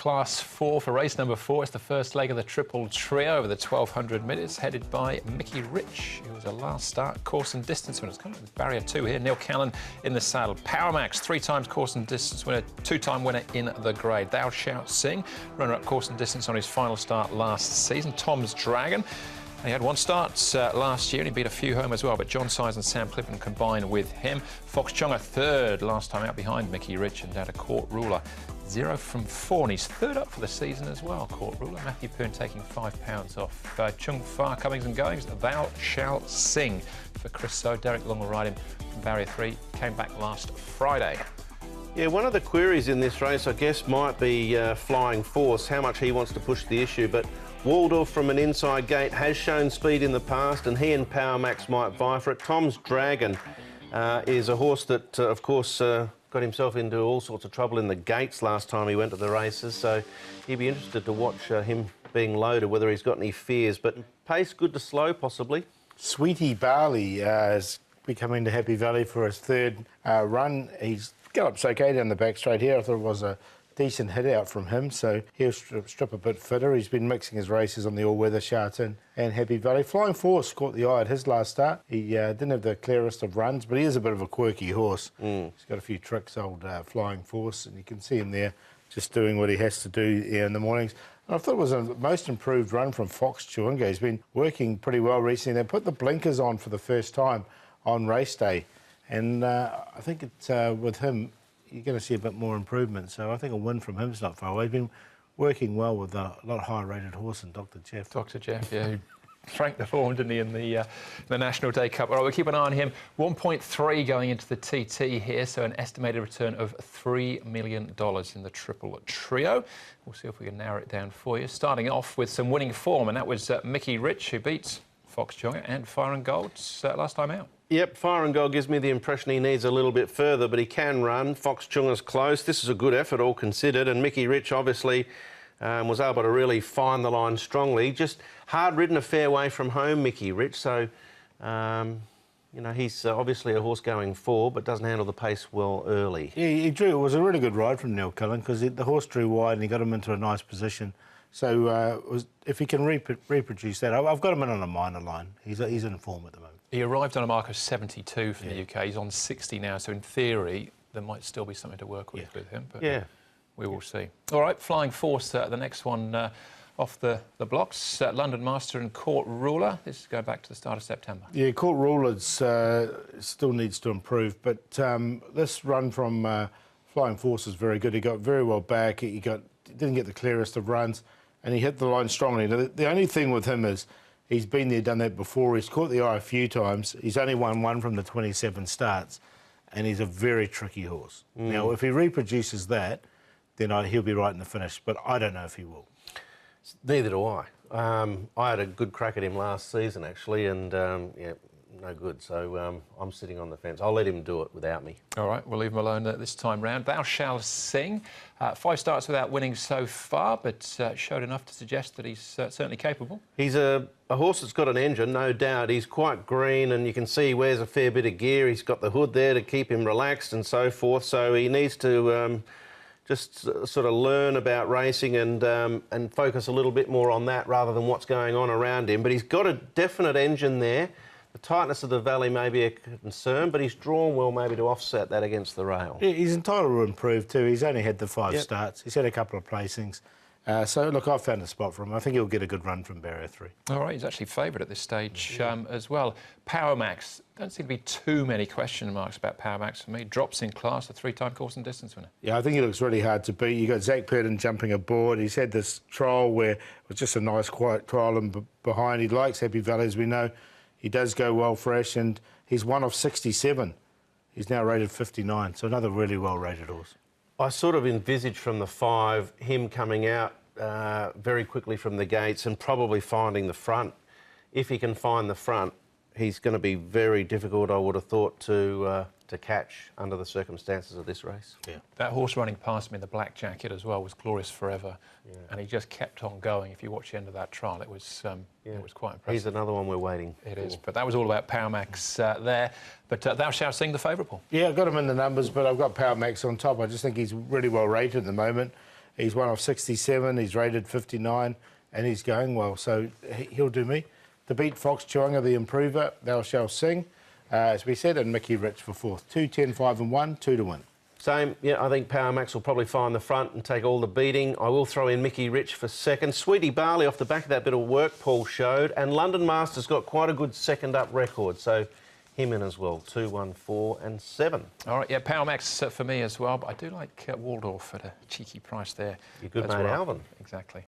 Class 4 for race number 4. It's the first leg of the triple trio over the 1200 metres, headed by Mickey Rich, who was a last start course and distance winner. It's coming with barrier 2 here. Neil Callan in the saddle. Power Max, 3 times course and distance winner, 2-time winner in the grade. Thou Shalt Sing, runner-up course and distance on his final start last season. Tom's Dragon. He had 1 start last year and he beat a few home as well, but John Size and Sam Clifton combined with him. Fox Chonga 3rd last time out behind Mickey Rich, and down to Court Ruler 0 from 4, and he's 3rd up for the season as well. Court Ruler, Matthew Poon taking £5 off. Chung Fa comings and goings, Thou Shalt Sing for Chris So. Derek Long will ride him from barrier 3, came back last Friday. Yeah, one of the queries in this race, I guess, might be Flying Force, how much he wants to push the issue, but Waldorf from an inside gate has shown speed in the past, and he and Power Max might vie for it. Tom's Dragon is a horse that, of course, got himself into all sorts of trouble in the gates last time he went to the races, so he'd be interested to watch him being loaded, whether he's got any fears. But pace good to slow, possibly. Sweetie Barley is coming to Happy Valley for his 3rd run. He's galloped okay down the back straight here. I thought it was a decent hit out from him, so he'll strip a bit fitter. He's been mixing his races on the all-weather Charlton and Happy Valley. Flying Force caught the eye at his last start. He didn't have the clearest of runs, but he is a bit of a quirky horse. He's got a few tricks, old Flying Force, and you can see him there just doing what he has to do in the mornings. And I thought it was a most improved run from Fox Chonga. He's been working pretty well recently. They put the blinkers on for the first time on race day, and I think with him, you're going to see a bit more improvement. So I think a win from him's not far away. He's been working well with a lot higher rated horse than Dr. Jeff. Dr. Jeff, yeah, who franked the form, didn't he, in the National Day Cup. All right, we'll keep an eye on him. 1.3 going into the TT here, so an estimated return of $3 million in the triple trio. We'll see if we can narrow it down for you. Starting off with some winning form, and that was Mickey Rich, who beat Fox Chonga and Fire and Gold last time out. Yep, Fire and Gold gives me the impression he needs a little bit further, but he can run. Fox Chonga's close. This is a good effort, all considered, and Mickey Rich obviously was able to really find the line strongly. Just hard-ridden a fair way from home, Mickey Rich, so, you know, he's obviously a horse going forward, but doesn't handle the pace well early. Yeah, he drew. It was a really good ride from Neil Callan, because the horse drew wide and he got him into a nice position. So if he can reproduce that, I've got him in on a minor line. He's in form at the moment. He arrived on a mark of 72 for the UK. He's on 60 now, so in theory, there might still be something to work with him. But we will see. All right, Flying Force, the next one off the blocks. London Master and Court Ruler. This is going back to the start of September. Yeah, Court Ruler still needs to improve, but this run from Flying Force is very good. He got very well back. He didn't get the clearest of runs, and he hit the line strongly. Now, the only thing with him is he's been there, done that before. He's caught the eye a few times. He's only won 1 from the 27 starts, and he's a very tricky horse. Now, if he reproduces that, then he'll be right in the finish, but I don't know if he will. Neither do I. I had a good crack at him last season, actually, and, yeah, no good. So I'm sitting on the fence. I'll let him do it without me. All right, we'll leave him alone this time round. Thou Shalt Sing. 5 starts without winning so far, but showed enough to suggest that he's certainly capable. He's a horse that's got an engine, no doubt. He's quite green, and you can see he wears a fair bit of gear. He's got the hood there to keep him relaxed and so forth. So he needs to just sort of learn about racing and focus a little bit more on that rather than what's going on around him. But he's got a definite engine there. The tightness of the valley may be a concern, but he's drawn well maybe to offset that against the rail. Yeah, he's entitled to improve too. He's only had the 5 starts. He's had a couple of placings. So, look, I've found a spot for him. I think he'll get a good run from barrier 3. All right, he's actually favoured at this stage as well. Power Max. Don't seem to be too many question marks about Power Max for me. Drops in class, a 3-time course and distance winner. Yeah, I think he looks really hard to beat. You got Zach Purden jumping aboard. He's had this trial where it was just a nice, quiet trial and behind. He likes Happy Valley, as we know. He does go well fresh, and he's 1 of 67. He's now rated 59, so another really well-rated horse. I sort of envisaged from the 5 him coming out very quickly from the gates and probably finding the front. If he can find the front, he's going to be very difficult, I would have thought, to catch under the circumstances of this race. Yeah. That horse running past me in the black jacket as well was Glorious Forever, and he just kept on going. If you watch the end of that trial, it was quite impressive. He's another one we're waiting for. It is, but that was all about Power Max there. But Thou Shalt Sing, the favourable. Yeah, I've got him in the numbers, but I've got Power Max on top. I just think he's really well rated at the moment. He's one of 67, he's rated 59, and he's going well, so he'll do me. To beat Fox Chewanga, the improver, thou shalt sing, as we said, and Mickey Rich for fourth. 2, 10, 5 and 1, 2 to win. Same, yeah, I think Power Max will probably find the front and take all the beating. I will throw in Mickey Rich for second. Sweetie Barley off the back of that bit of work Paul showed. And London Master's got quite a good second up record, so him in as well. 2, 1, 4 and 7. All right, yeah, Power Max for me as well, but I do like Waldorf at a cheeky price there. Your good as mate well. Alvin. Exactly.